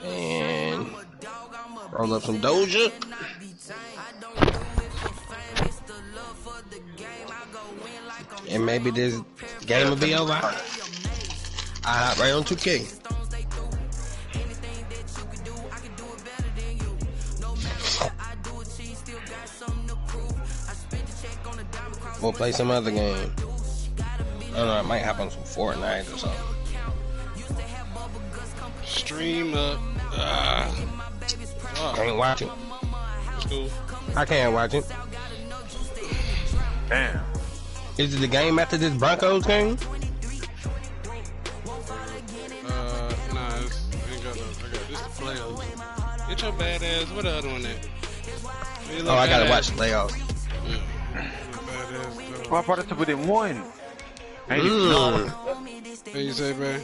And roll up some Doja. And maybe this game will be over. I hop right on 2K. We'll play some other game. I don't know, I might hop on some Fortnite or something. Stream up. Can't watch it. It's cool. I can't watch it. Damn. Is it the game after this Broncos game? Nah, I got this the playoffs. Get your badass. What the other one at? Oh, I gotta watch the playoffs. Oh, I brought it to within one. What you say, man?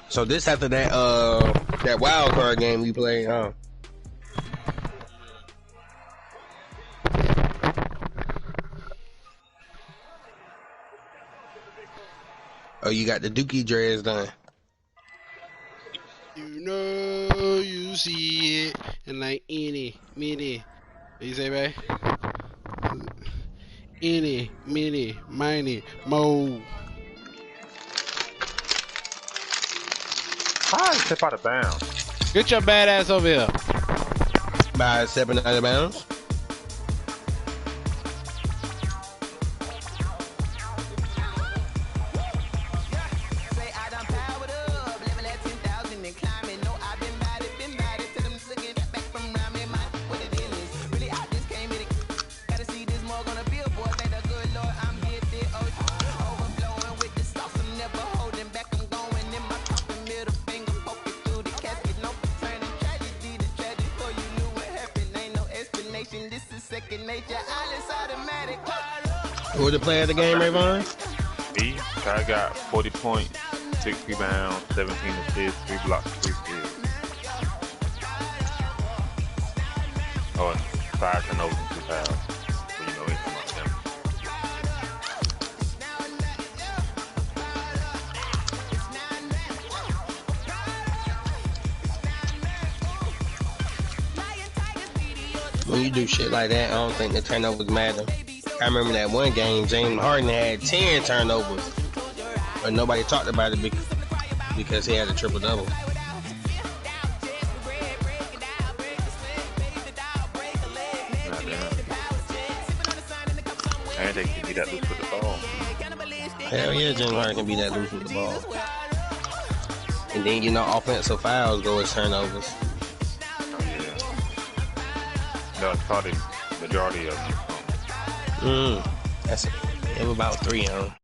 So this after that that wild card game we played, huh? Oh, you got the Dookie dreads done. You know you see it, and like any, mini. What you say, man? Any, mini, miny, mo. How did step out of bounds? Get your badass over here. By 7 out of bounds. Who was the player of the game, Rayvon? Me. I got 40 points, 6 rebounds, 17 assists, 3 blocks, 3 steals. Oh, and 5 turnovers and 2 fouls. So you know it's about them. When you do shit like that, I don't think the turnovers matter. I remember that one game, James Harden had 10 turnovers, but nobody talked about it because he had a triple-double. And they can be that loose with the ball. Hell yeah, James Harden can be that loose with the ball. And then, you know, offensive fouls go as turnovers. Oh, yeah. No, it's probably the majority of them. That's it. It was about 3 on them.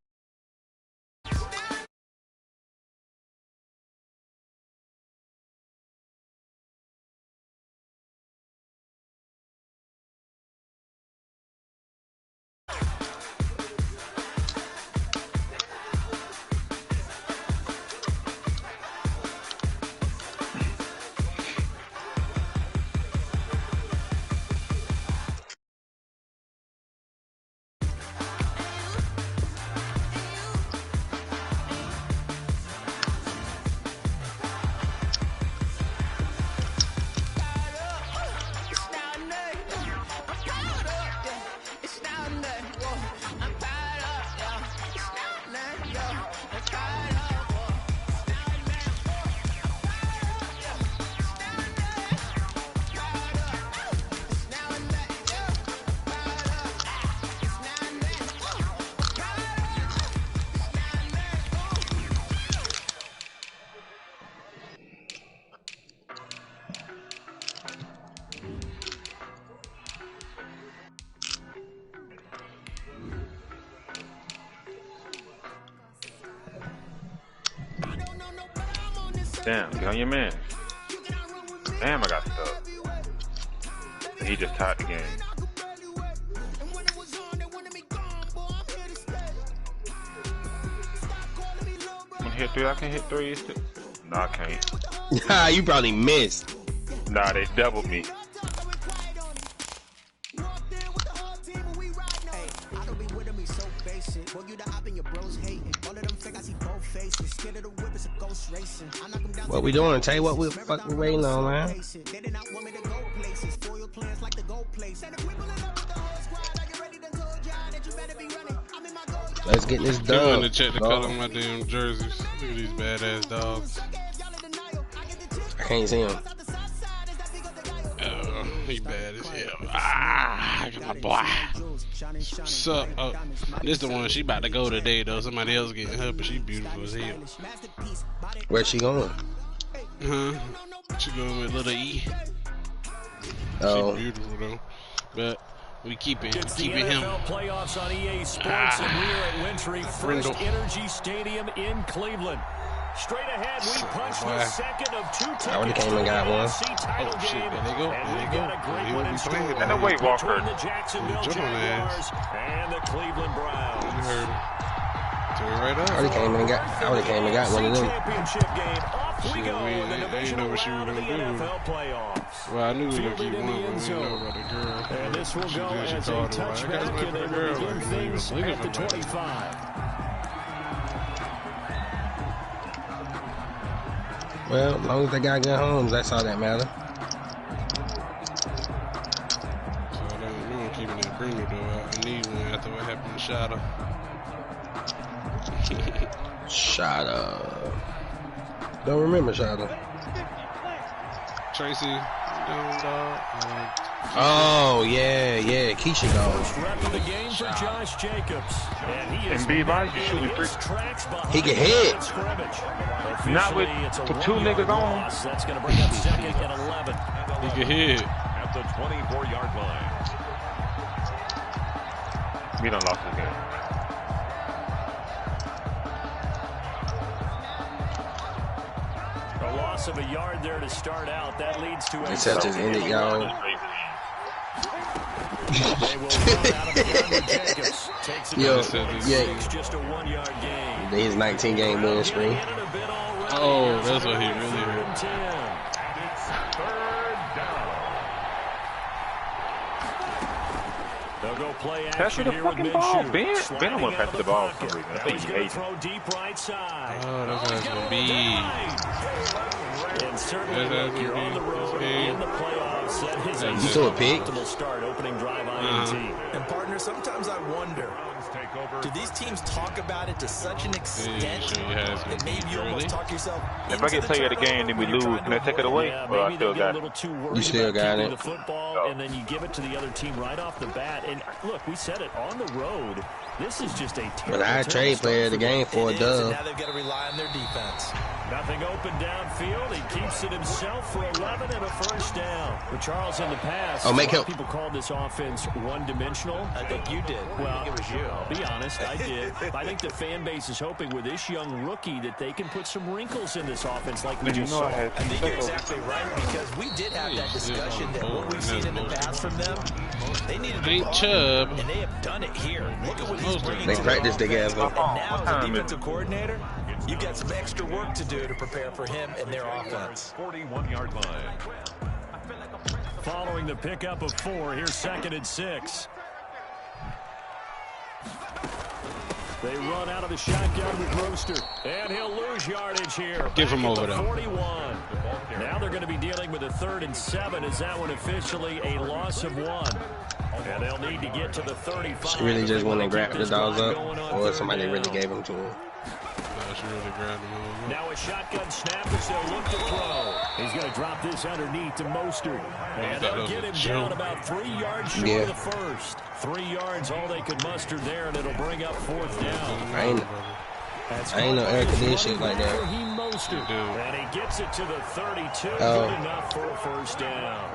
Damn, get on your man. Damn, I got stuck. He just tied the game. I'm gonna hit 3. I can hit 3. No, I can't. You probably missed. Nah, they doubled me. What we doing, Tay? What we fucking waiting on, man? Let's get this I'm done. gonna check the color of my damn jerseys. Look at these badass dogs. I can't see him. He bad as hell. Ah, my boy. What's up? Oh, this the one she about to go today though. Somebody else getting her, but she beautiful as hell. Where's she going? Huh? She going with little E. Oh. She beautiful though. But we keeping him. Playoffs on EA Sports, and we are at Wintry First Energy Stadium in Cleveland. Straight ahead, we punch the second of two tickets. I already came and got one. Oh shit, there they go. There they go. He will be playing And the Weight Walker. The Jacksonville Jaguars and the Cleveland Browns. You heard him. Turn right up. I already came and got one of them. Championship game. Off we Shit, go. we The ain't know divisional what she was round of the gonna do. NFL playoffs. Well, I knew we were gonna keep Fielded in one, the but end we didn't know zone. about the girl. And this will She go did, she as a called her, like, I touchback, gotta and wait for they the will girl. begin Like, things looking at the for me. 25. Well, as long as they got good homes, that's all that matters. So I don't know, I'm keeping that premium though. I need one after what happened to Shada. Shada. Don't remember Shada. Tracy, down dog. Oh, yeah. Keisha goes. Rep of the game for Josh Jacobs. And he is And B-Body, you shoot me free. He can hit. Not with two niggas on him. That's going to bring up second and 11. He can hit. At the 24-yard line. We done lost this game. A loss of a yard there to start out. That leads to a... This just ended, y'all. They will run out of the gun with Jacobs. Takes it Yo, yeah. Just a 1-yard gain. His 19-game win streak. Oh, that's what he really hurt. They'll go play Pass action me the here fucking with ball, Minshew. Ben. Ben don't want to pass the ball for Sliding some reason. I out of think the he pocket. hates it. Throw deep right side. Oh, that's how it's gonna be. And certainly, look, you're on the road in the playoffs. That is a You threw a pick? optimal start, opening drive INT. And partner, sometimes I wonder, do these teams talk about it to such an extent that maybe you almost talk yourself If I get to tell you the game and we lose, can I take it away? Yeah, Well, I maybe still they'll get a got little it. too worried You still about got keeping it. the football, and then you give it to the other team right off the bat. And look, we said it on the road. This is just a terrible, But I trade player of the game for a dub. now they've got to rely on their defense. Nothing open downfield. He keeps it himself for 11 and a first down. But Charles, in the past, Oh, make a lot of him- people called this offense one-dimensional. I think you did. Well, I think it was you. I'll be honest, I did. I think the fan base is hoping with this young rookie that they can put some wrinkles in this offense like we You just know saw. I had I think you're exactly right, because we did have that discussion that what we've seen in the past from them, they needed to Ain't ball, Chubb. and they have done it here. Look at what he's bringing They to practice the offense. together. And now, as a defensive coordinator, you've got some extra work to do to prepare for him and their offense. 41-yard line. Following the pickup of 4, here's 2nd and 6. They run out of the shotgun with Roster, and he'll lose yardage here. Give him Back over at the there. 41. Now they're going to be dealing with a 3rd and 7. Is that one officially a loss of 1? And they'll need to get to the 35. She really just went and grabbed the Keep this dogs drive up, going on or 3rd somebody down. really gave them to him. She really grabbed him over. Now a shotgun snap as they'll look to throw. He's going to drop this underneath to Mostert. And thought they'll that get him was a down joke. about 3 yards short Yeah. of the first. 3 yards, all they could muster there, and it'll bring up 4th down. I ain't no air conditioning like that. Raheem Mostert. Dude. And he gets it to the 32. Oh. Good enough for a first down.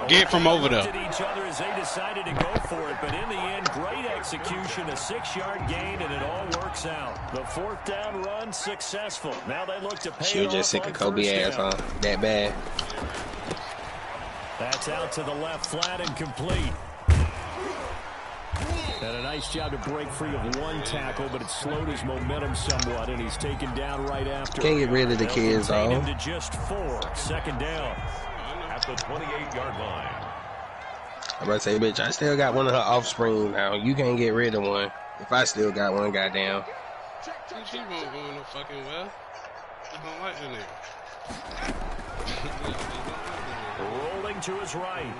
Get from over They there. looked at each other as they decided to go for it, but in the end, great execution, a 6-yard gain, and it all works out. The 4th down run successful. Now they look to pay She it was just off sick on of Kobe first ass, down. huh? That bad. That's out to the left flat and complete. And a nice job to break free of one tackle, but it slowed his momentum somewhat, and he's taken down right after. Can't get rid of the They'll kids, contain though. him to just 4. 2nd down. At the 28-yard line. I'm about to say, bitch, I still got one of her offspring now. You can't get rid of one. If I still got one, goddamn. She won't go no fucking well. don't like that nigga. Rolling to his right.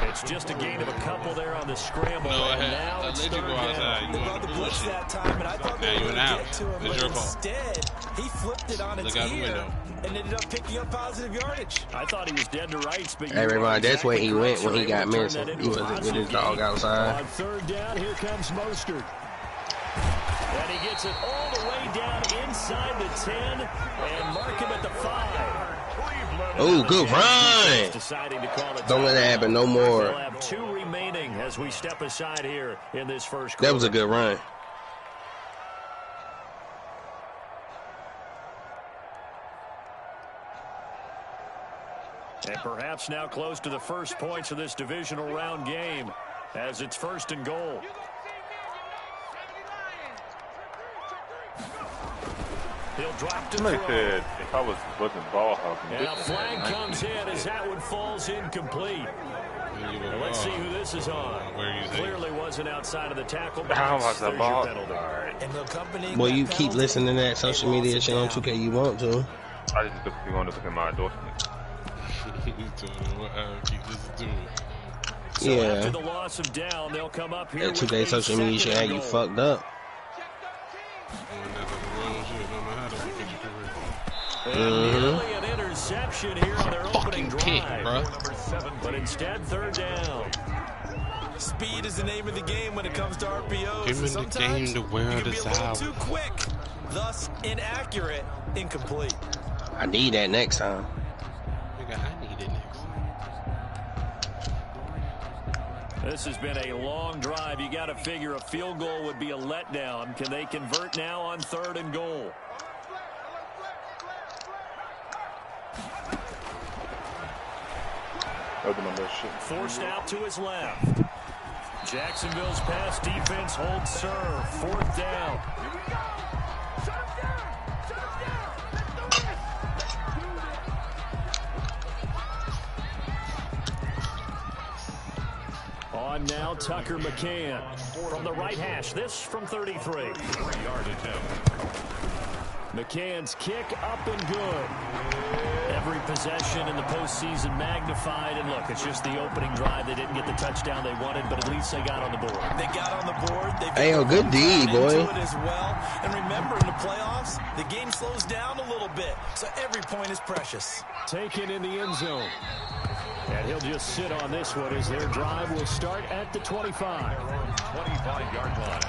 It's just a gain of a couple there on the scramble. No, and now it's let you go outside. You want the bullshit. That time, and I thought now you went out. It's your fault. Instead, he flipped it on its ear and ended up picking up positive yardage. I thought he was dead to rights, but hey, everybody, that's where he went when he got missed. He wasn't with his dog outside. On third down, here comes Mostert. And he gets it all the way down inside the 10 and mark him at the 5. Oh, good run. Don't let that happen no more. We'll have 2 remaining as we step aside here in this first quarter. That was a good run. And perhaps now close to the first points of this divisional round game as it's 1st and goal. He'll drop to Somebody throw. said if I wasn't ball hopping. And a flag comes in as that one falls incomplete. Let's see who this is on. Clearly wasn't outside of the tackle box. How was the ball? Well, you keep listening to that social media shit on 2K you want to. I just want to look at my endorsement. So Yeah. after the loss of down, they'll come up here That 2K social media shit had you fucked up. Nearly an interception here on their opening kick, drive. bro. But instead, 3rd down. Speed is the name of the game when it comes to RPOs. Give me the game to wear you can this be a little out. too quick, thus inaccurate, incomplete. I need that next time. Nigga, I need it next. This has been a long drive. You got to figure a field goal would be a letdown. Can they convert now on 3rd and goal? Forced out to his left. Jacksonville's pass defense holds serve. 4th down. On now, Tucker McCann from the right hash. This from 33. McCann's kick up and good. Every possession in the postseason magnified. And look, it's just the opening drive. They didn't get the touchdown they wanted, but at least they got on the board. They got on the board. Hey, yo, good D, boy. As well. And remember, in the playoffs, the game slows down a little bit, so every point is precious. Taken in the end zone. And he'll just sit on this one as their drive will start at the 25. 25-yard line.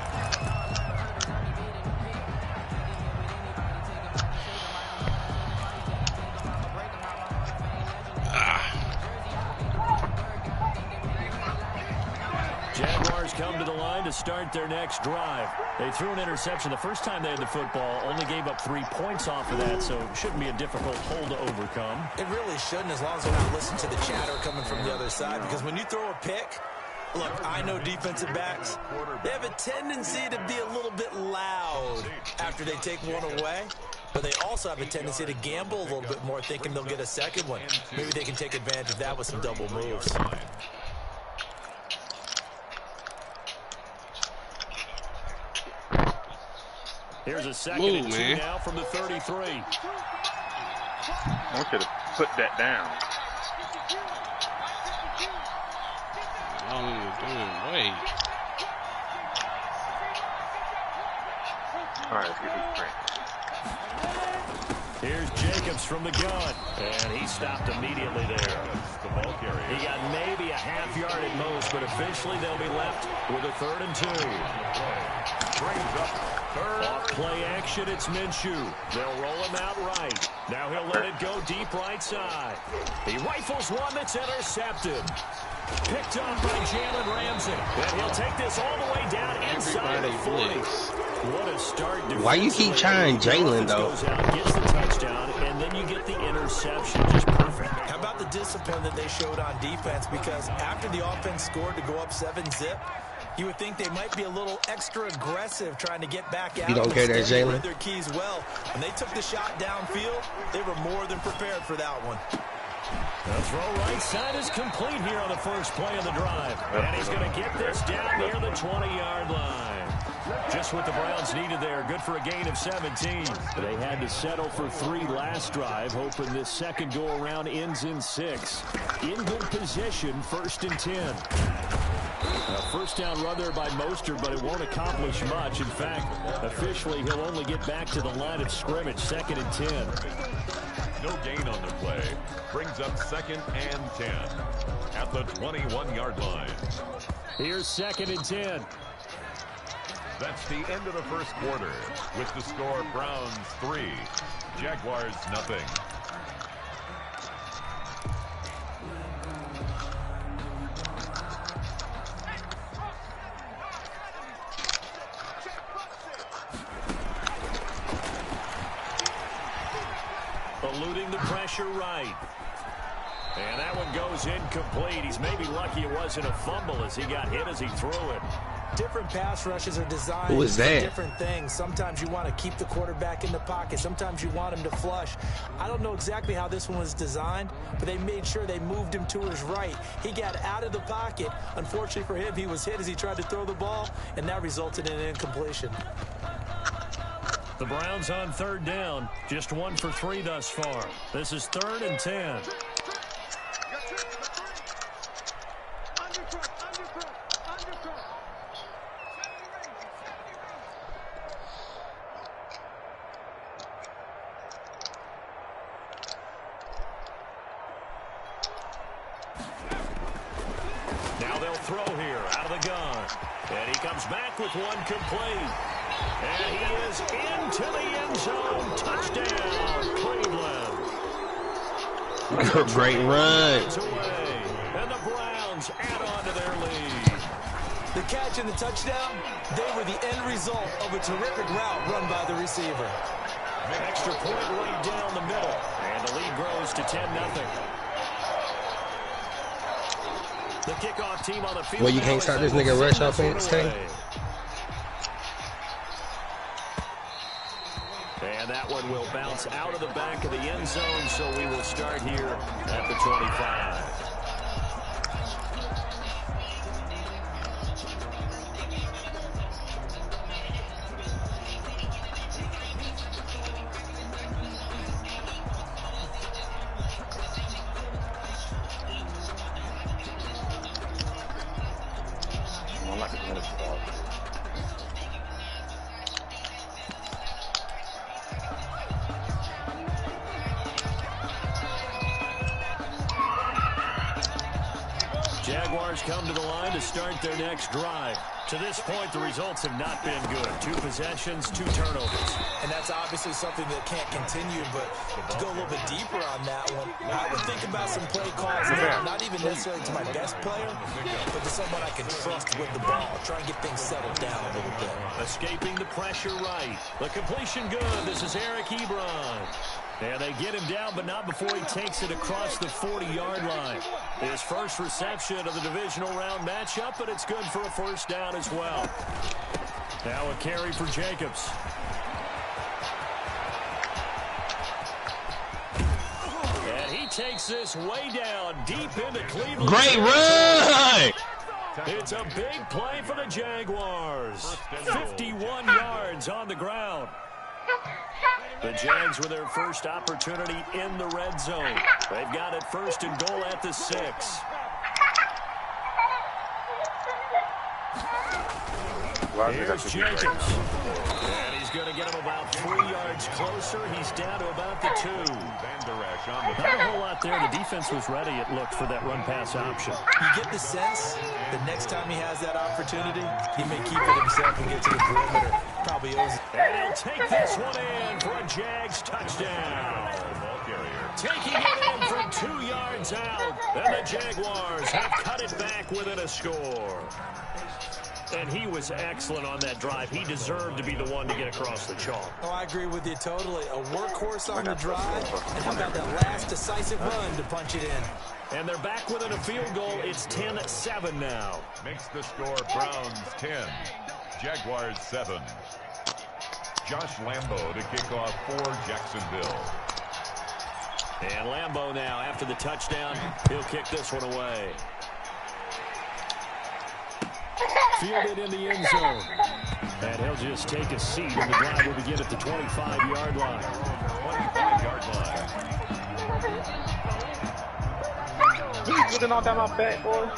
Jaguars come to the line to start their next drive. They threw an interception the first time they had the football, only gave up 3 points off of that, so it shouldn't be a difficult hole to overcome. It really shouldn't, as long as they're not listening to the chatter coming from the other side, because when you throw a pick, look, I know defensive backs, they have a tendency to be a little bit loud after they take one away. But they also have a tendency to gamble a little bit more, thinking they'll get a second one. Maybe they can take advantage of that with some double moves. Here's a 2nd and 2 now from the 33. I want you to put that down. All you're doing, wait. All right, let's get these straight. Here's Jacobs from the gun, and he stopped immediately there. He got maybe a half yard at most, but officially they'll be left with a 3rd and 2. Off play action, it's Minshew. They'll roll him out right. Now he'll let it go deep right side. He rifles one that's intercepted. Picked up by Jalen Ramsey. And he'll take this all the way down inside the 40. What a start. Why you keep trying Jalen, though? Goes out, gets the touchdown, and then you get the interception. Just perfect. How about the discipline that they showed on defense? Because after the offense scored to go up 7-zip, you would think they might be a little extra aggressive trying to get back out. You don't care that Jalen? Read their keys well. When they took the shot downfield, they were more than prepared for that one. The throw right side is complete here on the first play of the drive. And he's going to get this down near the 20-yard line. Just what the Browns needed there. Good for a gain of 17. They had to settle for 3 last drive, hoping this second go-around ends in 6. In good position, 1st and 10. A first down run there by Mostert, but it won't accomplish much. In fact, officially, he'll only get back to the line of scrimmage, 2nd and 10. No gain on the play. Brings up 2nd and 10 at the 21-yard line. Here's 2nd and 10. That's the end of the first quarter with the score Browns 3, Jaguars nothing. Eluding the pressure right. And that one goes incomplete. He's maybe lucky it wasn't a fumble as he got hit as he threw it. Different pass rushes are designed Who was for that? different things. Sometimes you want to keep the quarterback in the pocket. Sometimes you want him to flush. I don't know exactly how this one was designed, but they made sure they moved him to his right. He got out of the pocket. Unfortunately for him, he was hit as he tried to throw the ball, and that resulted in an incompletion. The Browns on 3rd down. Just 1 for 3 thus far. This is 3rd and 10. Now they'll throw here out of the gun. And he comes back with one complete. And he is into the end zone. Touchdown, Cleveland. Great run. Away. And the Browns add on to their lead. The catch and the touchdown, they were the end result of a terrific route run by the receiver. An extra point right down the middle. And the lead grows to 10-0. The kickoff team on the field. Well, you can't start this nigga rush offense, Tay. And that one will bounce out of the back of the end zone, so we will start here at the 25. Jaguars come to the line to start their next drive. To this point, the results have not been good. 2 possessions, 2 turnovers. And that's obviously something that can't continue, but to go a little bit deeper on that one, I would think about some play calls now, not even necessarily to my best player, but to someone I can trust with the ball. Try and get things settled down a little bit. Escaping the pressure right. The completion good. This is Eric Ebron. And they get him down, but not before he takes it across the 40-yard line. His first reception of the divisional round matchup, but it's good for a first down as well. Now a carry for Jacobs. And he takes this way down, deep into Cleveland. Great run! It's a big play for the Jaguars. 51 yards on the ground. The Jags with their first opportunity in the red zone. They've got it 1st and goal at the 6. Here's Jacobs. And he's going to get him about 3 yards closer. He's down to about the 2. Not a whole lot there. The defense was ready, it looked, for that run-pass option. You get the sense that next time he has that opportunity, he may keep it himself and get to the perimeter. Probably owes it. And he'll take this one in for a Jags touchdown. Taking it in from 2 yards out. And the Jaguars have cut it back within a score. And he was excellent on that drive. He deserved to be the one to get across the chalk. Oh, I agree with you totally. A workhorse on the drive. And how about that last decisive run to punch it in? And they're back within a field goal. It's 10-7 now. Makes the score Browns 10, Jaguars 7. Josh Lambo to kick off for Jacksonville. And Lambo now, after the touchdown, he'll kick this one away. Fielded in the end zone. And he'll just take a seat, and the drive will begin at the 25-yard line. 25-yard line. You really knocked down my back, boy.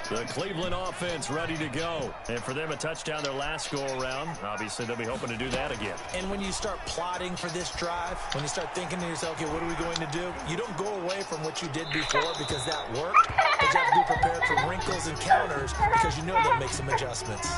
The Cleveland offense ready to go. And for them, a touchdown their last go-around. Obviously, they'll be hoping to do that again. And when you start plotting for this drive, when you start thinking to yourself, okay, what are we going to do? You don't go away from what you did before because that worked. But you have to be prepared for wrinkles and counters because you know they'll make some adjustments.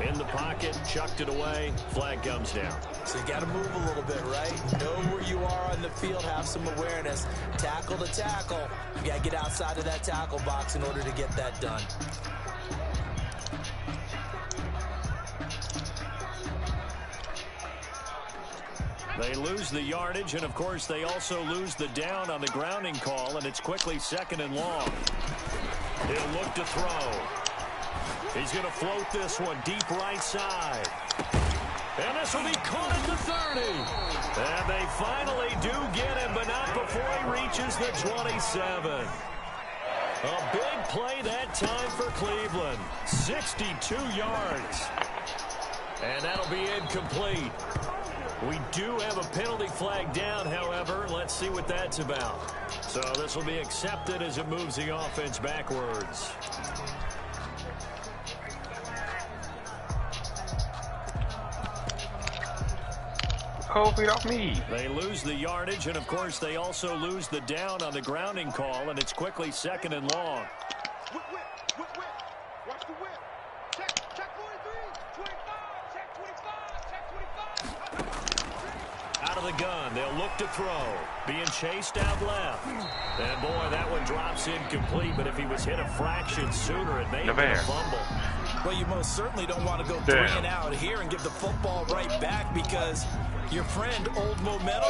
In the pocket, chucked it away, flag comes down. So you got to move a little bit, right? Know where you are on the field, have some awareness. Tackle to tackle. You got to get outside of that tackle box in order to get that done. They lose the yardage, and of course they also lose the down on the grounding call, and it's quickly 2nd and long. He'll look to throw. He's going to float this one deep right side. And this will be caught at the 30. And they finally do get him, but not before he reaches the 27. A big play that time for Cleveland. 62 yards. And that'll be incomplete. We do have a penalty flag down, however. Let's see what that's about. So this will be accepted as it moves the offense backwards. Cold feet off me. They lose the yardage, and of course they also lose the down on the grounding call, and it's quickly 2nd and long. Whip. Watch the whip. Check 43. 25. Check 25. Check 25. Out of the gun, they'll look to throw. Being chased out left. And boy, that one drops incomplete, but if he was hit a fraction sooner, it may have been a fumble. Well, you most certainly don't want to go 3 and out here and give the football right back because your friend, Old Momentum,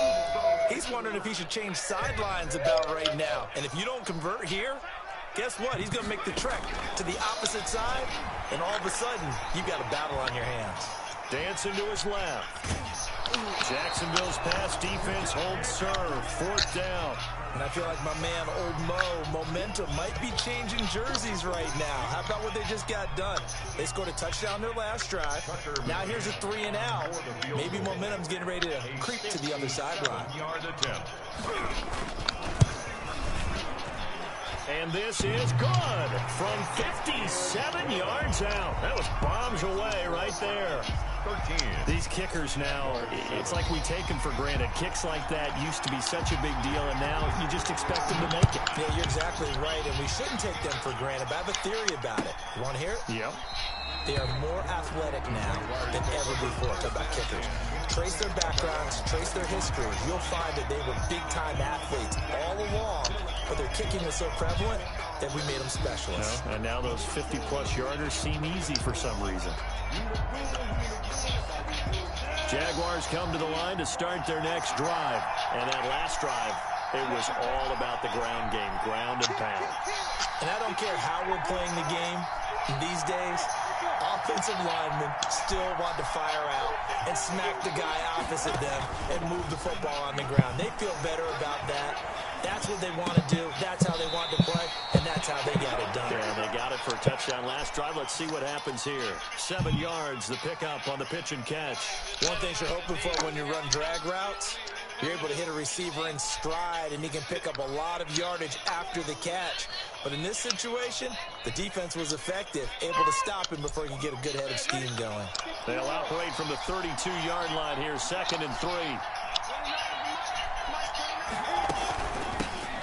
he's wondering if he should change sidelines about right now. And if you don't convert here, guess what? He's going to make the trek to the opposite side, and all of a sudden, you've got a battle on your hands. Dancing to his left. Jacksonville's pass defense holds serve. 4th down. And I feel like my man, Old Momentum, might be changing jerseys right now. How about what they just got done? They scored a touchdown their last drive. Now here's a 3 and out. Maybe Momentum's getting ready to creep to the other sideline. And this is good from 57 yards out. That was bombs away right there. 13. These kickers now, it's like we take them for granted. Kicks like that used to be such a big deal, and now you just expect them to make it. Yeah, you're exactly right, and we shouldn't take them for granted. But I have a theory about it. You want to hear it? Yep. They are more athletic now than ever before. Talk about kickers. Trace their backgrounds, trace their history. You'll find that they were big-time athletes all along, but their kicking was so prevalent that we made them specialists. And now those 50-plus yarders seem easy for some reason. Jaguars come to the line to start their next drive. And that last drive, it was all about the ground game, ground and pound. And I don't care how we're playing the game these days, offensive linemen still want to fire out and smack the guy opposite them and move the football on the ground. They feel better about that. That's what they want to do. That's how they want to play, and that's how they got it done. Yeah, they got it for a touchdown last drive. Let's see what happens here. 7 yards, the pickup on the pitch and catch. One thing you're hoping for when you run drag routes, you're able to hit a receiver in stride, and he can pick up a lot of yardage after the catch. But in this situation, the defense was effective, able to stop him before he could get a good head of steam going. They'll operate from the 32-yard line here, 2nd and 3.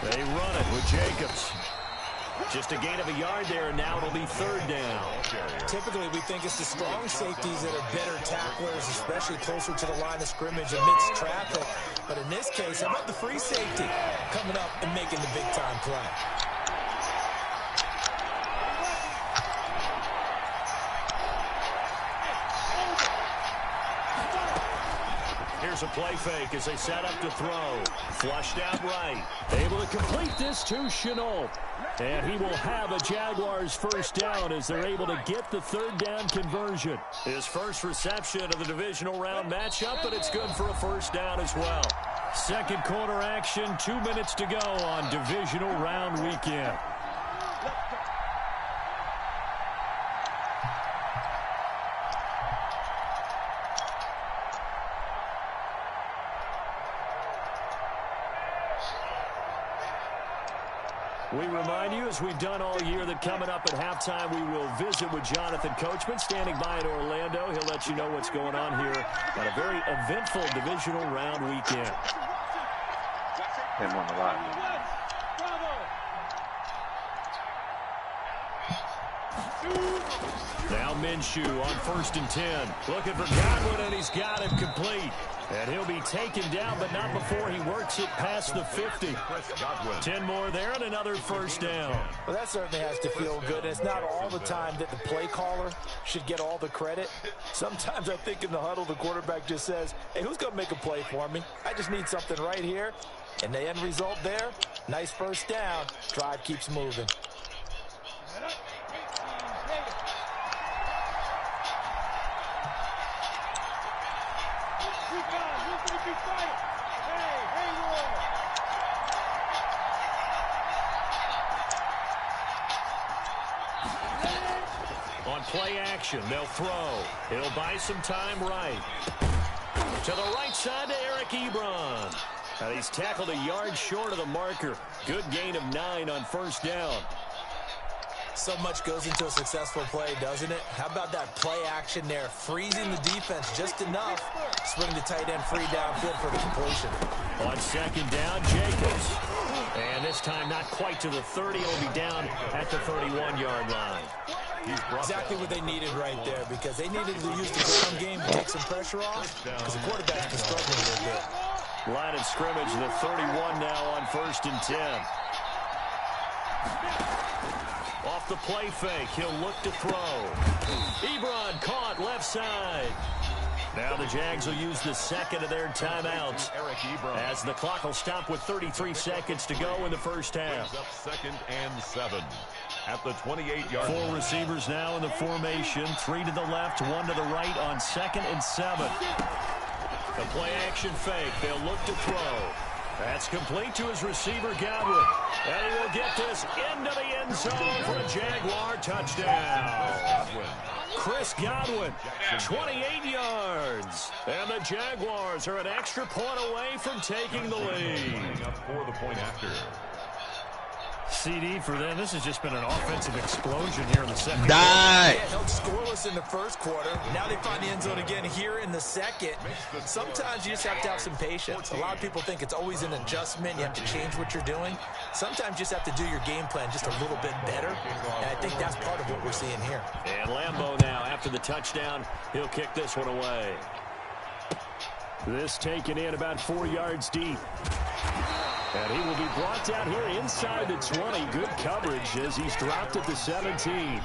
They run it with Jacobs. Just a gain of a yard there, and now it'll be 3rd down. Typically, we think it's the strong safeties that are better tacklers, especially closer to the line of scrimmage amidst traffic. But in this case, how about the free safety coming up and making the big-time play? Here's Here's a play fake as they set up to throw. Flushed out right. Able to complete this to Chenault. And he will have a Jaguars first down as they're able to get the third down conversion. His first reception of the divisional round matchup, but it's good for a first down as well. Second quarter action, 2 minutes to go on divisional round weekend. We remind you, as we've done all year, that coming up at halftime, we will visit with Jonathan Coachman, standing by in Orlando. He'll let you know what's going on here on a very eventful divisional round weekend. Him on the line. Now Minshew on 1st and 10. Looking for Godwin, and he's got him complete. And he'll be taken down, but not before he works it past the 50. 10 more there and another first down. Well, that certainly has to feel good. It's not all the time that the play caller should get all the credit. Sometimes I think in the huddle, the quarterback just says, hey, who's going to make a play for me? I just need something right here. And the end result there, nice first down. Drive keeps moving. On play action, they'll throw. It'll buy some time right. To the right side to Eric Ebron. And he's tackled a yard short of the marker. Good gain of 9 on first down. So much goes into a successful play, doesn't it? How about that play action there? Freezing the defense just enough. Swing the tight end free downfield for the completion. On second down, Jacobs. And this time not quite to the 30. He'll be down at the 31-yard line. Exactly what they needed right there, because they needed to use the ground game to take some pressure off, because the quarterback's been struggling a little bit. Line of scrimmage, the 31 now on 1st and 10. Off the play fake, he'll look to throw. Ebron caught left side. Now the Jags will use the second of their timeouts as the clock will stop with 33 seconds to go in the first half. Second and 7 at the 28-yard line. 4 receivers now in the formation. 3 to the left, 1 to the right on 2nd and 7. The play action fake. They'll look to throw. That's complete to his receiver, Godwin. And he will get this into the end zone for a Jaguar touchdown. Chris Godwin, 28 yards. And the Jaguars are an extra point away from taking the lead. For the point after. CD for them. This has just been an offensive explosion here in the second. Yeah, held scoreless in the first quarter. Now they find the end zone again here in the second. Sometimes you just have to have some patience. A lot of people think it's always an adjustment. You have to change what you're doing. Sometimes you just have to do your game plan just a little bit better. And I think that's part of what we're seeing here. And Lambeau now, after the touchdown, he'll kick this one away. This taken in about 4 yards deep. And he will be brought down here inside the 20. Good coverage as he's dropped at the 17.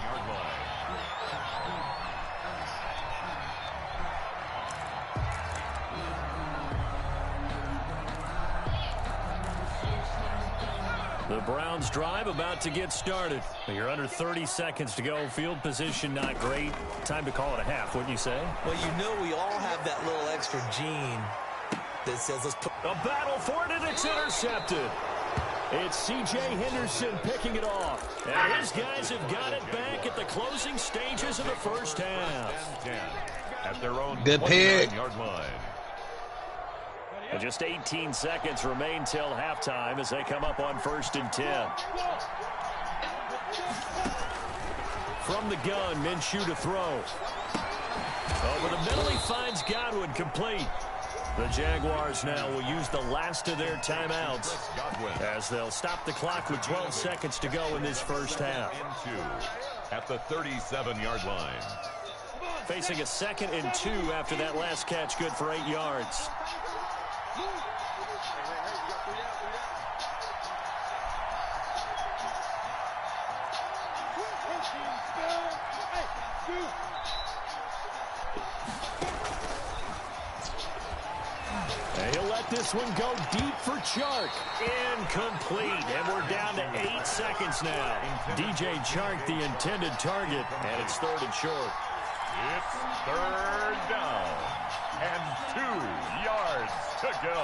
The Browns drive about to get started. You're under 30 seconds to go. Field position not great. Time to call it a half, wouldn't you say? Well, you know we all have that little extra gene that says let's put a battle for it, and it's intercepted. It's C.J. Henderson picking it off. And his guys have got it back at the closing stages of the first half. At their own Good pick. 29-yard line. And just 18 seconds remain till halftime as they come up on 1st and 10. From the gun, Minshew to throw. Over the middle, he finds Godwin complete. The Jaguars now will use the last of their timeouts as they'll stop the clock with 12 seconds to go in this first half. At the 37-yard line. Facing a 2nd and 2 after that last catch, good for 8 yards. And he'll let this one go deep for Chark. Incomplete. And we're down to 8 seconds now. DJ Chark, the intended target, and it's 3rd and short. It's 3rd down and 2 yards to go.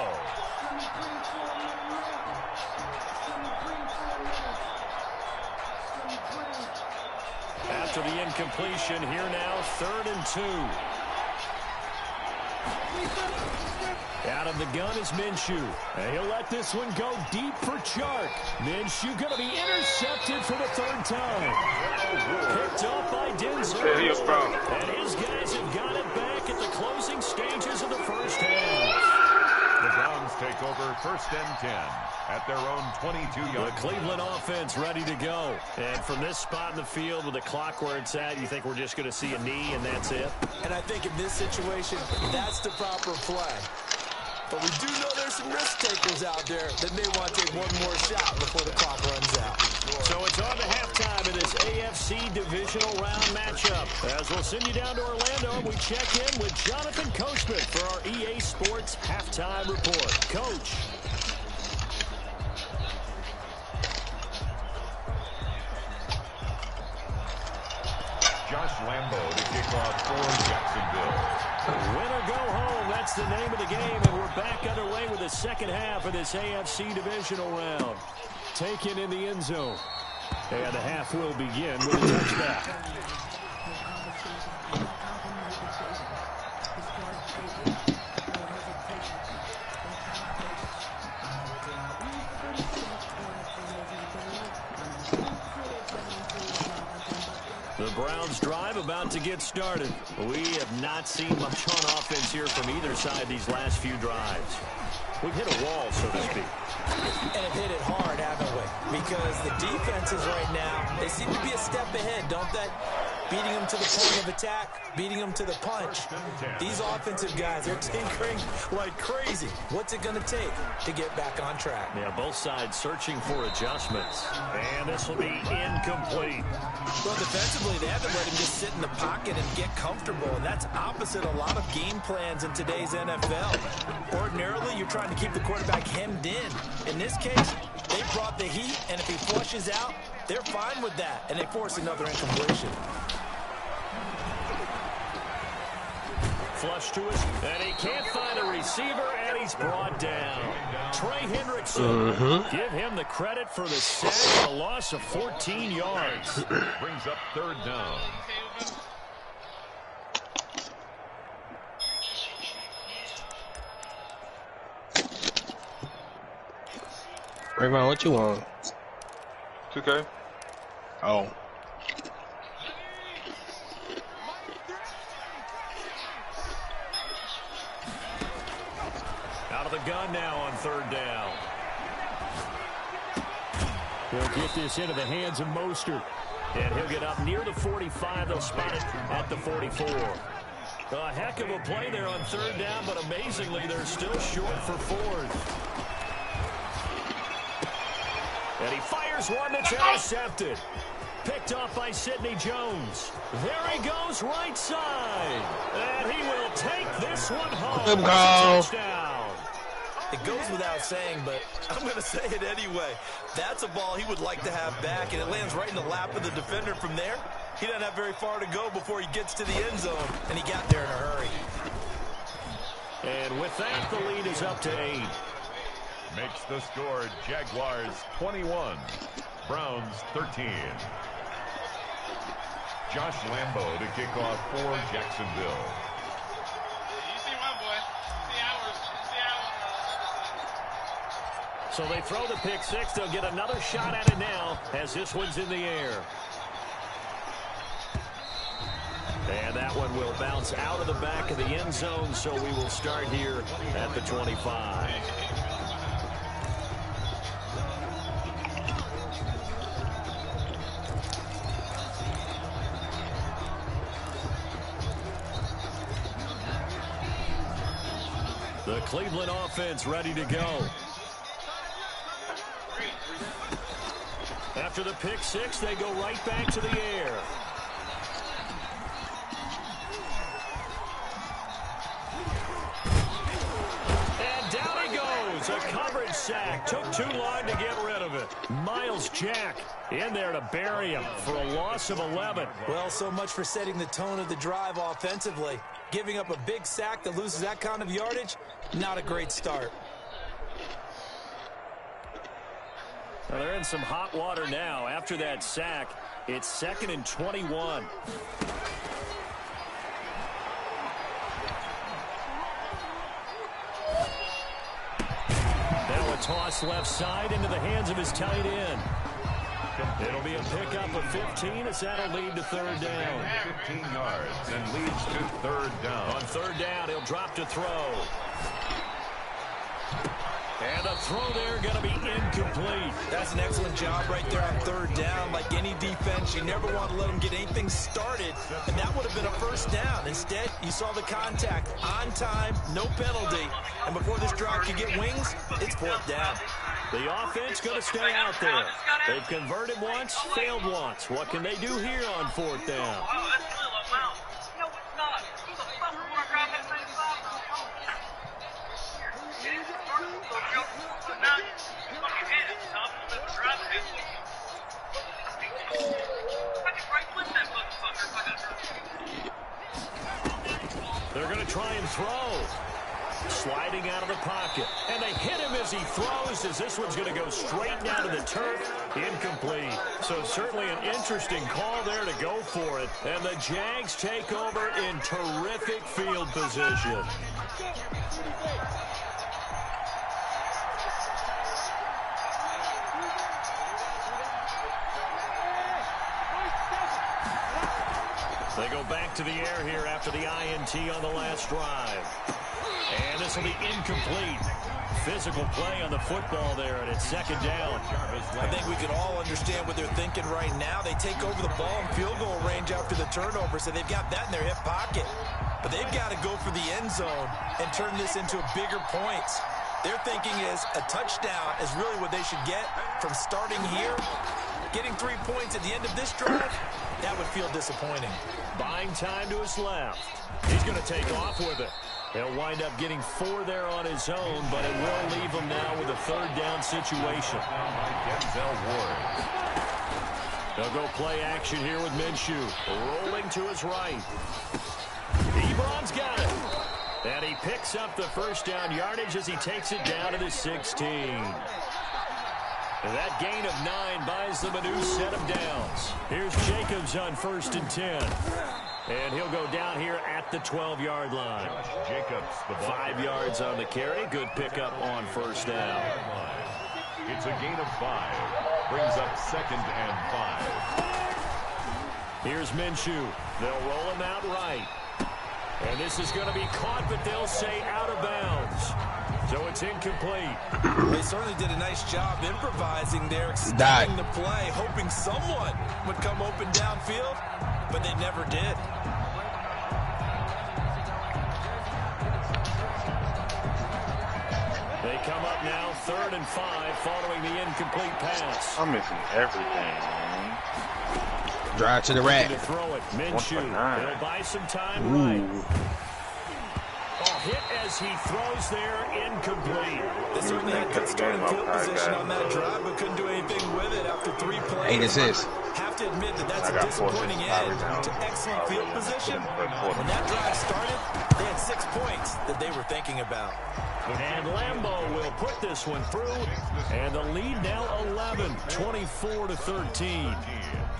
After the incompletion, here now, 3rd and 2. Out of the gun is Minshew. And he'll let this one go deep for Chark. Minshew going to be intercepted for the 3rd time. Picked off by Denzel. And his guys have got it back at the closing stages of the first half. The Browns take over 1st and 10 at their own 22-yard. The Cleveland offense ready to go. And from this spot in the field with the clock where it's at, you think we're just going to see a knee and that's it? And I think in this situation, that's the proper play. But we do know there's some risk takers out there that may want to take one more shot before the clock runs out. So it's on to halftime in this AFC Divisional Round matchup. As we'll send you down to Orlando, and we check in with Jonathan Coachman for our EA Sports Halftime Report. Coach. Josh Lambo to kick off for Jacksonville. Win or go home, that's the name of the game, and we're back underway with the second half of this AFC Divisional Round. Taken in the end zone. And the half will begin with a touchback. The Browns drive about to get started. We have not seen much on offense here from either side these last few drives. We've hit a wall, so to speak. And have hit it hard, haven't we? Because the defenses right now, they seem to be a step ahead, don't they? Beating them to the point of attack, beating them to the punch. These offensive guys, they're tinkering like crazy. What's it going to take to get back on track? Yeah, both sides searching for adjustments. And this will be incomplete. Well, defensively, they haven't let him just sit in the pocket and get comfortable, and that's opposite a lot of game plans in today's NFL. Ordinarily, you're trying to keep the quarterback hemmed in. In this case, they brought the heat, and if he flushes out, they're fine with that, and they force another incompletion. Flush to us, and he can't find a receiver, and he's brought down. Trey Hendrickson, give him the credit for the sack, a loss of 14 yards. Brings up 3rd down. Rayvon, what you want? 2K. Oh. Out of the gun now on 3rd down. He'll get this into the hands of Mostert. And he'll get up near the 45. They'll spot it at the 44. A heck of a play there on 3rd down, but amazingly, they're still short for 4th. And he fires one that's intercepted. Picked off by Sidney Jones. There he goes right side. And he will take this one home. Good call. Touchdown. It goes without saying, but I'm going to say it anyway. That's a ball he would like to have back, and it lands right in the lap of the defender from there. He doesn't have very far to go before he gets to the end zone, and he got there in a hurry. And with that, the lead is up to 8. Makes the score Jaguars 21, Browns 13. Josh Lambo to kick off for Jacksonville. So they throw the pick six. They'll get another shot at it now as this one's in the air. And that one will bounce out of the back of the end zone, so we will start here at the 25. The Cleveland offense ready to go. After the pick six, they go right back to the air. And sack. Took too long to get rid of it. Miles Jack in there to bury him for a loss of 11. Well, so much for setting the tone of the drive offensively. Giving up a big sack that loses that kind of yardage, not a great start. Well, they're in some hot water now. After that sack, it's 2nd and 21. Now a toss left side into the hands of his tight end. It'll be a pickup of 15 as that'll lead to 3rd down. 15 yards and leads to 3rd down. On 3rd down, he'll drop to throw. And the throw there going to be incomplete. That's an excellent job right there on 3rd down. Like any defense, you never want to let them get anything started, and that would have been a 1st down. Instead, you saw the contact on time, no penalty, and before this drive could get wings, it's 4th down. The offense going to stay out there. They've converted once, failed once. What can they do here on 4th down? They're going to try and throw. Sliding out of the pocket. And they hit him as he throws, as this one's going to go straight down to the turf. Incomplete. So certainly an interesting call there to go for it. And the Jags take over in terrific field position. They go back to the air here after the INT on the last drive. And this will be incomplete. Physical play on the football there, and it's 2nd down. I think we can all understand what they're thinking right now. They take over the ball in field goal range after the turnover, so they've got that in their hip pocket. But they've got to go for the end zone and turn this into bigger points. Their thinking is a touchdown is really what they should get from starting here. Getting 3 points at the end of this drive, that would feel disappointing. Buying time to his left. He's going to take off with it. He'll wind up getting 4 there on his own, but it will leave him now with a 3rd down situation. Denzel Ward. They'll go play action here with Minshew. Rolling to his right. Ebron's got it. And he picks up the 1st down yardage as he takes it down to the 16. And that gain of 9 buys them a new set of downs. Here's Jacobs on 1st and 10. And he'll go down here at the 12-yard line. Jacobs, the 5 yards on the carry. Good pickup on 1st down. It's a gain of 5. Brings up 2nd and 5. Here's Minshew. They'll roll him out right. And this is going to be caught, but they'll say out of bounds. So it's incomplete. They certainly did a nice job improvising there, extending the play, hoping someone would come open downfield, but they never did. They come up now 3rd and 5 following the incomplete pass. I'm missing everything, man. Drive to the rack. To throw it. Minshew. 149. They'll buy some time right. Hit as he throws there, incomplete. They certainly had good starting field position on that drive, but couldn't do anything with it after 3 plays. 8 assists. Have to admit that that's a disappointing end to excellent field position. When that drive started, they had 6 points that they were thinking about. And Lambeau will put this one through, and the lead now 11, 24-13.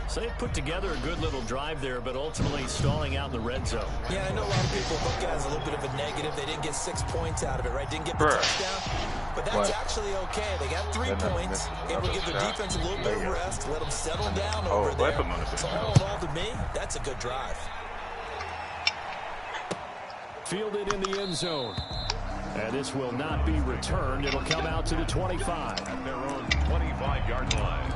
So they put together a good little drive there, but ultimately stalling out in the red zone. Yeah, I know a lot of people look at it as a little bit of a negative. They didn't get 6 points out of it, right? Didn't get the touchdown. But that's actually okay. They got 3 points. Able to give their defense a little bit of rest, let them settle down over there. So all in all, to me, that's a good drive. Fielded in the end zone. And this will not be returned. It'll come out to the 25. At their own 25-yard line.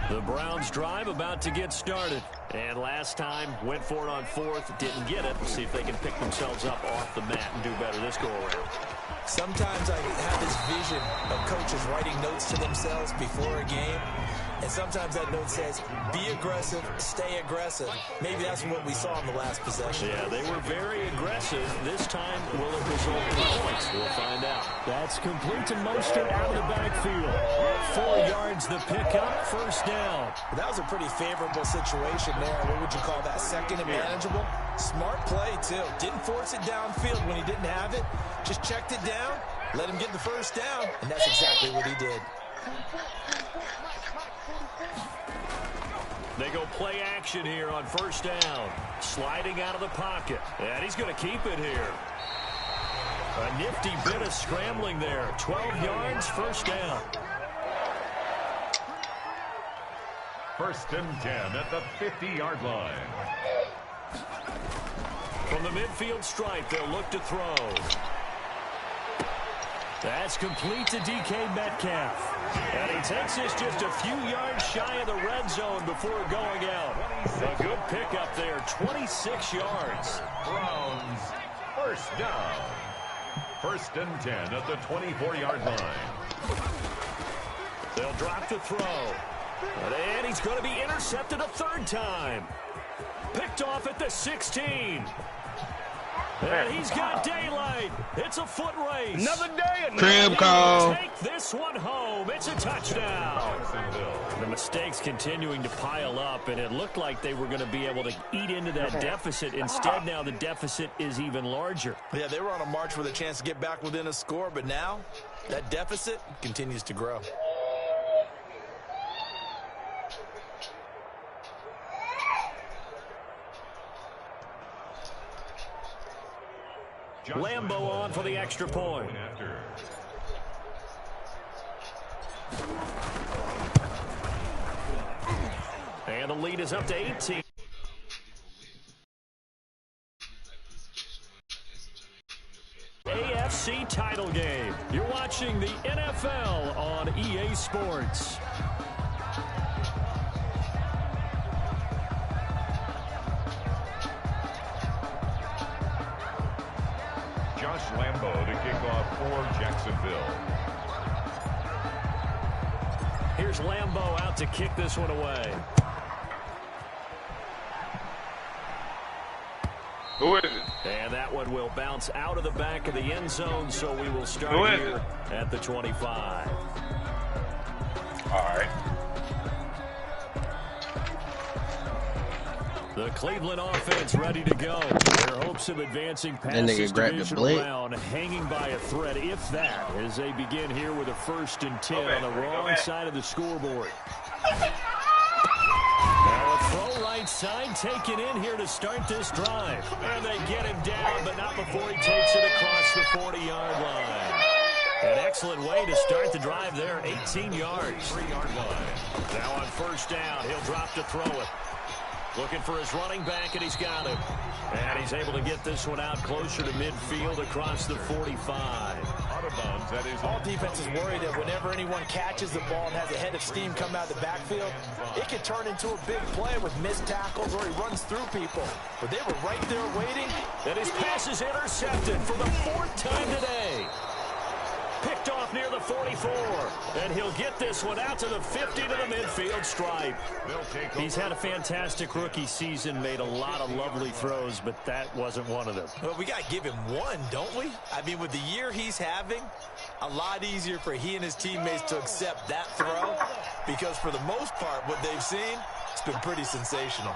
The Browns drive about to get started. And last time, went for it on fourth, didn't get it. See if they can pick themselves up off the mat and do better this go-around. Sometimes I have this vision of coaches writing notes to themselves before a game. And sometimes that note says, be aggressive, stay aggressive. Maybe that's what we saw in the last possession. Yeah, they were very aggressive. This time, will it result in points? We'll find out. That's complete to Mostert out of the backfield. 4 yards the pickup, first down. That was a pretty favorable situation there. What would you call that? Second and manageable? Smart play, too. Didn't force it downfield when he didn't have it. Just checked it down, let him get the first down, and that's exactly what he did. They go play action here on first down. Sliding out of the pocket. And he's going to keep it here. A nifty bit of scrambling there. 12 yards, first down. 1st and 10 at the 50-yard line. From the midfield stripe, they'll look to throw. That's complete to DK Metcalf. And he takes this just a few yards shy of the red zone before going out. A good pickup there, 26 yards. Browns, first down. 1st and 10 at the 24-yard line. They'll drop the throw. And he's going to be intercepted a third time. Picked off at the 16. And he's got daylight. It's a foot race. Another day. Crib call. Take this one home. It's a touchdown. The mistakes continuing to pile up, and it looked like they were going to be able to eat into that deficit. Instead, now the deficit is even larger. Yeah, they were on a march with a chance to get back within a score, but now that deficit continues to grow. Lambo on for the extra point. And the lead is up to 18. AFC title game. You're watching the NFL on EA Sports. Lambo to kick off for Jacksonville. Here's Lambo out to kick this one away. Who is it? And that one will bounce out of the back of the end zone, so we will start here at the 25. All right. The Cleveland offense ready to go. Their hopes of advancing past this divisional round hanging by a thread, if that, as they begin here with a 1st and 10 on the wrong side of the scoreboard. Now a throw right side taken in here to start this drive. And they get him down, but not before he takes it across the 40-yard line. An excellent way to start the drive there, 18 yards. 3-yard line. Now on first down, he'll drop to throw it. Looking for his running back, and he's got him. And he's able to get this one out closer to midfield across the 45. Out of bounds, that is. All defenses worry that whenever anyone catches the ball and has a head of steam come out of the backfield, it can turn into a big play with missed tackles or he runs through people. But they were right there waiting. And his pass is intercepted for the 4th time today. Picked off near the 44. And he'll get this one out to the 50 to the midfield stripe. He's had a fantastic rookie season, made a lot of lovely throws, but that wasn't one of them. Well, we got to give him one, don't we? I mean, with the year he's having, a lot easier for he and his teammates to accept that throw because for the most part, what they've seen, it's been pretty sensational.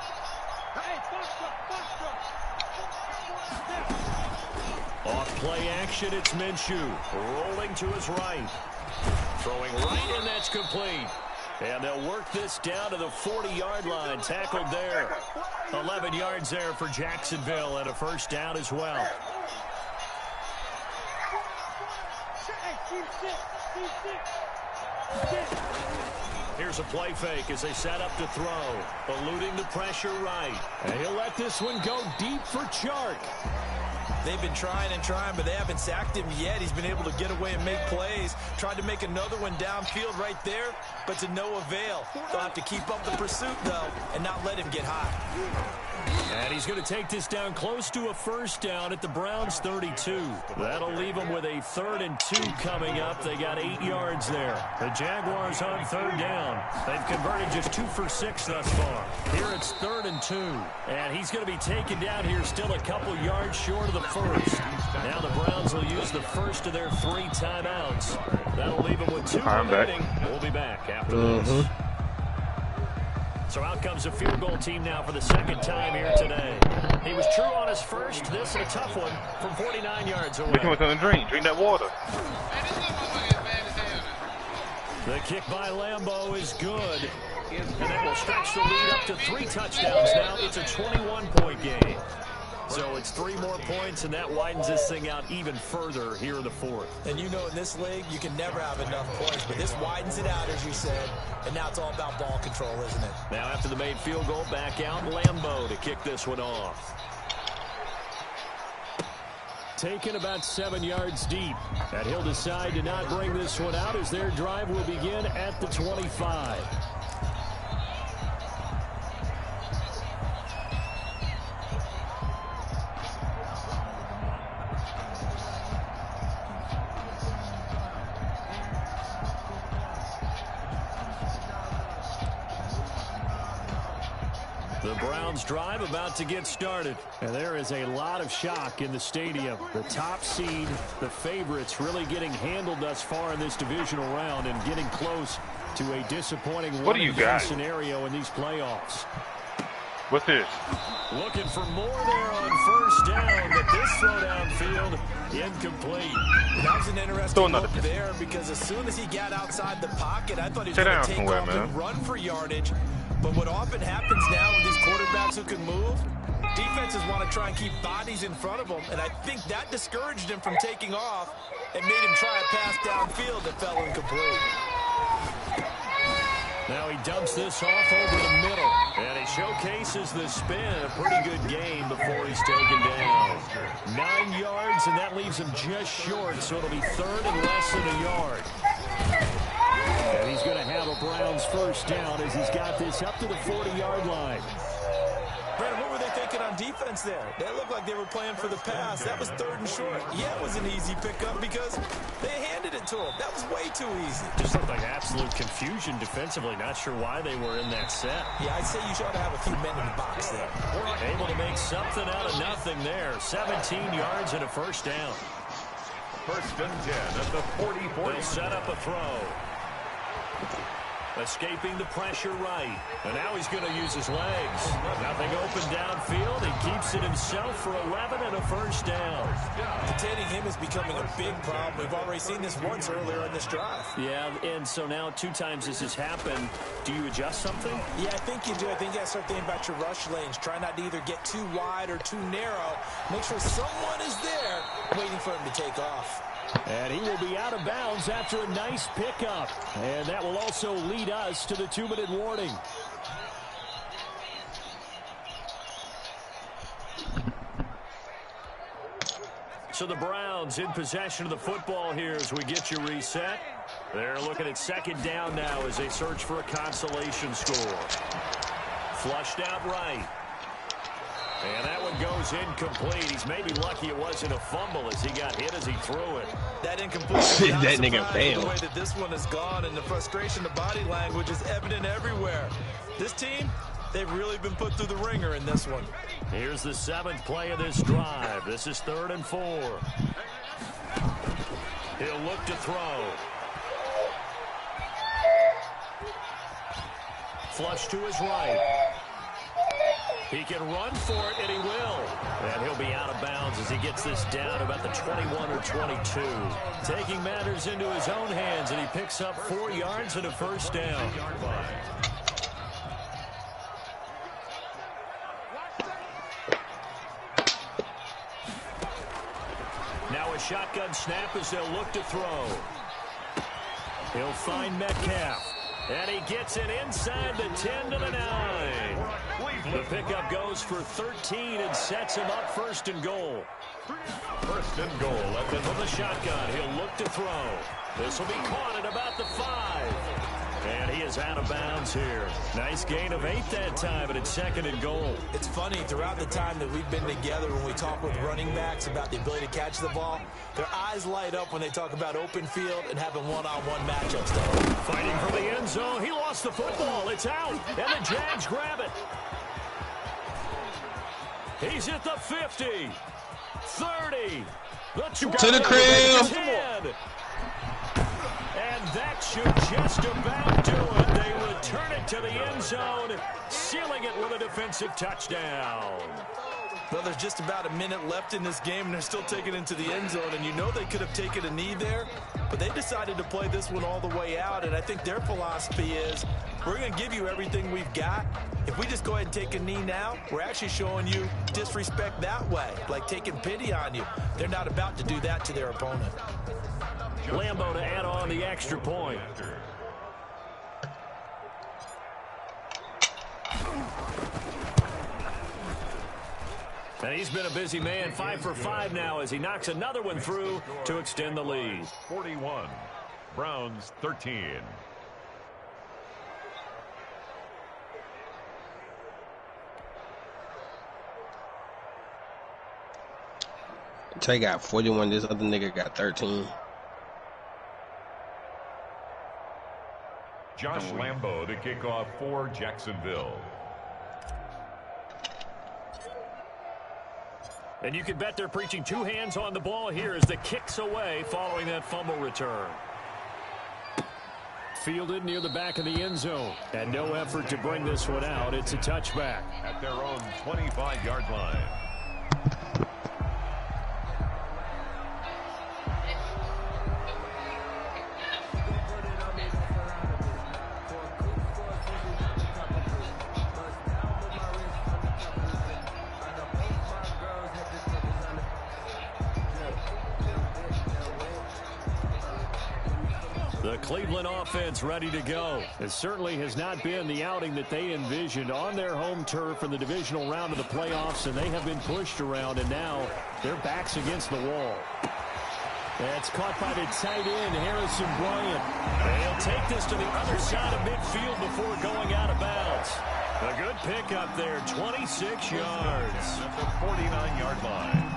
Off play action, it's Minshew. Rolling to his right. Throwing right in, that's complete. And they'll work this down to the 40-yard line. Tackled there. 11 yards there for Jacksonville and a first down as well. Here's a play fake as they set up to throw. Eluding the pressure right. And he'll let this one go deep for Chark. They've been trying and trying, but they haven't sacked him yet. He's been able to get away and make plays. Tried to make another one downfield right there, but to no avail. They'll have to keep up the pursuit, though, and not let him get hot. And he's going to take this down close to a first down at the Browns' 32. That'll leave them with a 3rd and 2 coming up. They got 8 yards there. The Jaguars on 3rd down. They've converted just 2 for 6 thus far. Here it's 3rd and 2. And he's going to be taken down here still a couple yards short of the first. Now the Browns will use the first of their 3 timeouts. That'll leave them with 2 remaining. We'll be back after this. So out comes a field goal team now for the 2nd time here today. He was true on his first. This is a tough one from 49 yards away. Look at what's on the drink. Drink that water. The kick by Lambeau is good. And that will stretch the lead up to 3 touchdowns now. It's a 21-point game. So it's 3 more points, and that widens this thing out even further here in the 4th. And you know in this league, you can never have enough points, but this widens it out, as you said, and now it's all about ball control, isn't it? Now after the made field goal, back out Lambeau to kick this one off. Taken about 7 yards deep. And he'll decide to not bring this one out as their drive will begin at the 25. The Browns drive about to get started. And there is a lot of shock in the stadium. The top seed, the favorites, really getting handled thus far in this divisional round and getting close to a disappointing scenario in these playoffs. What's this? Looking for more there on first down, but this throw downfield incomplete. That was an interesting look there because as soon as he got outside the pocket, I thought he was going to take off and run for yardage. But what often happens now with these quarterbacks who can move, defenses want to try and keep bodies in front of them, and I think that discouraged him from taking off and made him try a pass downfield that fell incomplete. Now he dumps this off over the middle, and he showcases the spin. A pretty good game before he's taken down. 9 yards, and that leaves him just short, so it'll be 3rd and less than a yard. And he's going to have a Browns first down as he's got this up to the 40-yard line. Brandon, what were they thinking on defense there? They looked like they were playing for the pass. That was 3rd and short. Yeah, it was an easy pickup because they handed it to him. That was way too easy. Just looked like absolute confusion defensively. Not sure why they were in that set. Yeah, I'd say you should have a few men in the box there. Able to make something out of nothing there. 17 yards and a first down. 1st and 10 at the 44. They'll set up a throw. Escaping the pressure right. And now he's going to use his legs. Nothing open downfield. He keeps it himself for 11 and a first down. Containing him is becoming a big problem. We've already seen this once earlier in this drive. Yeah, and so now 2 times this has happened. Do you adjust something? Yeah, I think you do. I think you got to start thinking about your rush lanes. Try not to either get too wide or too narrow. Make sure someone is there waiting for him to take off. And he will be out of bounds after a nice pickup. And that will also lead us to the 2-minute warning. So the Browns in possession of the football here as we get you reset. They're looking at 2nd down now as they search for a consolation score. Flushed out right. And that one goes incomplete. He's maybe lucky it wasn't a fumble as he got hit as he threw it. That incomplete. That nigga failed. The way that this one is gone and the frustration, the body language is evident everywhere. This team, they've really been put through the ringer in this one. Here's the 7th play of this drive. This is 3rd and 4. He'll look to throw. Flush to his right. He can run for it, and he will. And he'll be out of bounds as he gets this down about the 21 or 22. Taking matters into his own hands, and he picks up 4 yards and a first down. Now a shotgun snap as they'll look to throw. He'll find Metcalf. And he gets it inside the 10 to the 9. The pickup goes for 13 and sets him up 1st and goal. 1st and goal. And from the shotgun, he'll look to throw. This will be caught at about the 5. And he is out of bounds here. Nice gain of 8 that time, but it's 2nd and goal. It's funny, throughout the time that we've been together, when we talk with running backs about the ability to catch the ball, their eyes light up when they talk about open field and having one-on-one matchups. Fighting for the end zone. He lost the football. It's out. And the Jags grab it. He's at the 50. 30. The 20. To the crib. 10. And that should just about do it. They return it to the end zone, sealing it with a defensive touchdown. Well, there's just about a minute left in this game, and they're still taking it into the end zone. And you know they could have taken a knee there, but they decided to play this one all the way out. And I think their philosophy is, we're going to give you everything we've got. If we just go ahead and take a knee now, we're actually showing you disrespect that way, like taking pity on you. They're not about to do that to their opponent. Lambo to add on the extra point. And he's been a busy man, 5 for 5 now as he knocks another one through to extend the lead. 41. Browns 13. Tay got 41. This other nigga got 13. Josh Lambo to kick off for Jacksonville. And you can bet they're preaching 2 hands on the ball here as the kick's away following that fumble return. Fielded near the back of the end zone. And no effort to bring this one out. It's a touchback. At their own 25-yard line. The Cleveland offense ready to go. It certainly has not been the outing that they envisioned on their home turf in the divisional round of the playoffs, and they have been pushed around, and now their backs against the wall. That's caught by the tight end, Harrison Bryant. They'll take this to the other side of midfield before going out of bounds. A good pickup there, 26 yards. At the 49-yard line.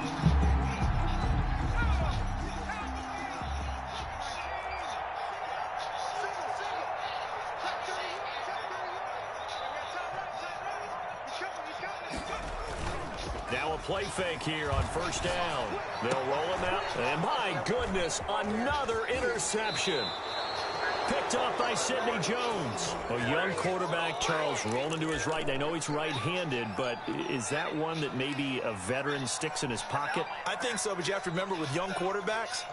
Now a play fake here on 1st down. They'll roll him out. And my goodness, another interception. Picked off by Sidney Jones. A young quarterback, Charles, rolling to his right. And I know he's right-handed, but is that one that maybe a veteran sticks in his pocket? I think so, but you have to remember with young quarterbacks,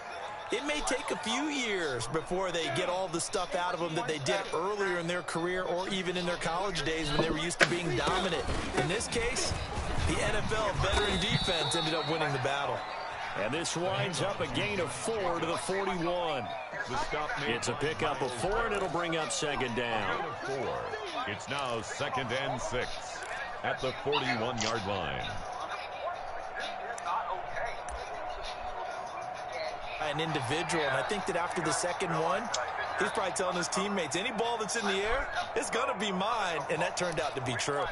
it may take a few years before they get all the stuff out of them that they did earlier in their career or even in their college days when they were used to being dominant. In this case, the NFL veteran defense ended up winning the battle. And this winds up a gain of 4 to the 41. It's a pickup of 4, and it'll bring up 2nd down. 4. It's now 2nd and 6 at the 41-yard line. An individual, and I think that after the second one, he's probably telling his teammates, any ball that's in the air, it's going to be mine, and that turned out to be true.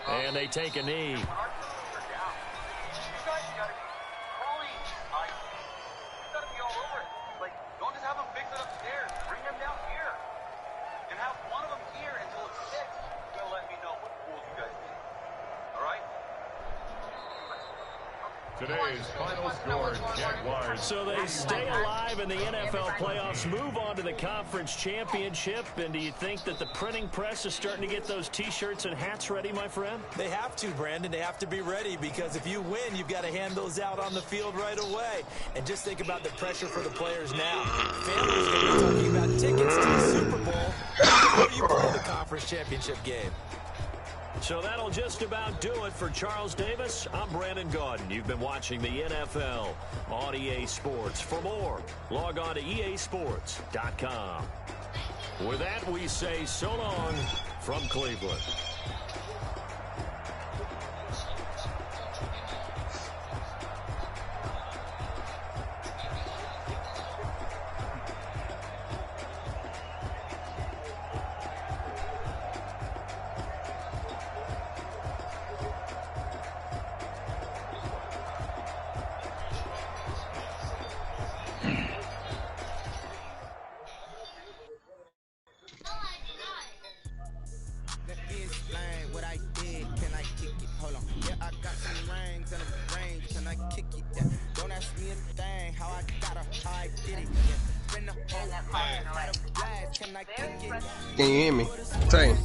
And they take a knee. Today's final score, Jaguars. So they stay alive in the NFL playoffs, move on to the conference championship. And do you think that the printing press is starting to get those T-shirts and hats ready, my friend? They have to, Brandon. They have to be ready because if you win, you've got to hand those out on the field right away. And just think about the pressure for the players now. Families are going to be talking about tickets to the Super Bowl before you play the conference championship game. So that'll just about do it for Charles Davis. I'm Brandon Gaudin. You've been watching the NFL on EA Sports. For more, log on to easports.com. With that, we say so long from Cleveland. Can you hear me? Say.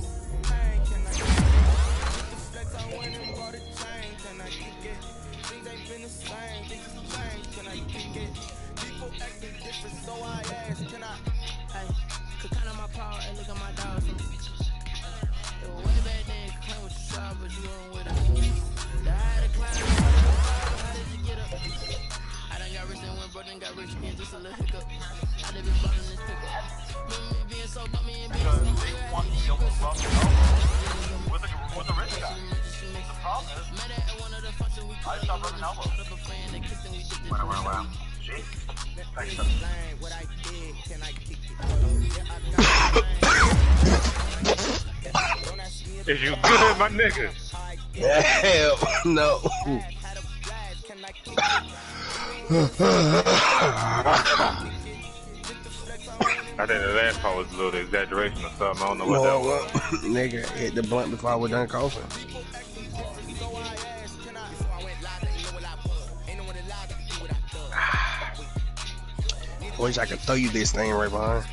Is you good, my nigga? Hell no. I think the last part was a little exaggeration or something. I don't know what that was. Nigga hit the blunt before I was done coughing. Wish I could throw you this thing right behind.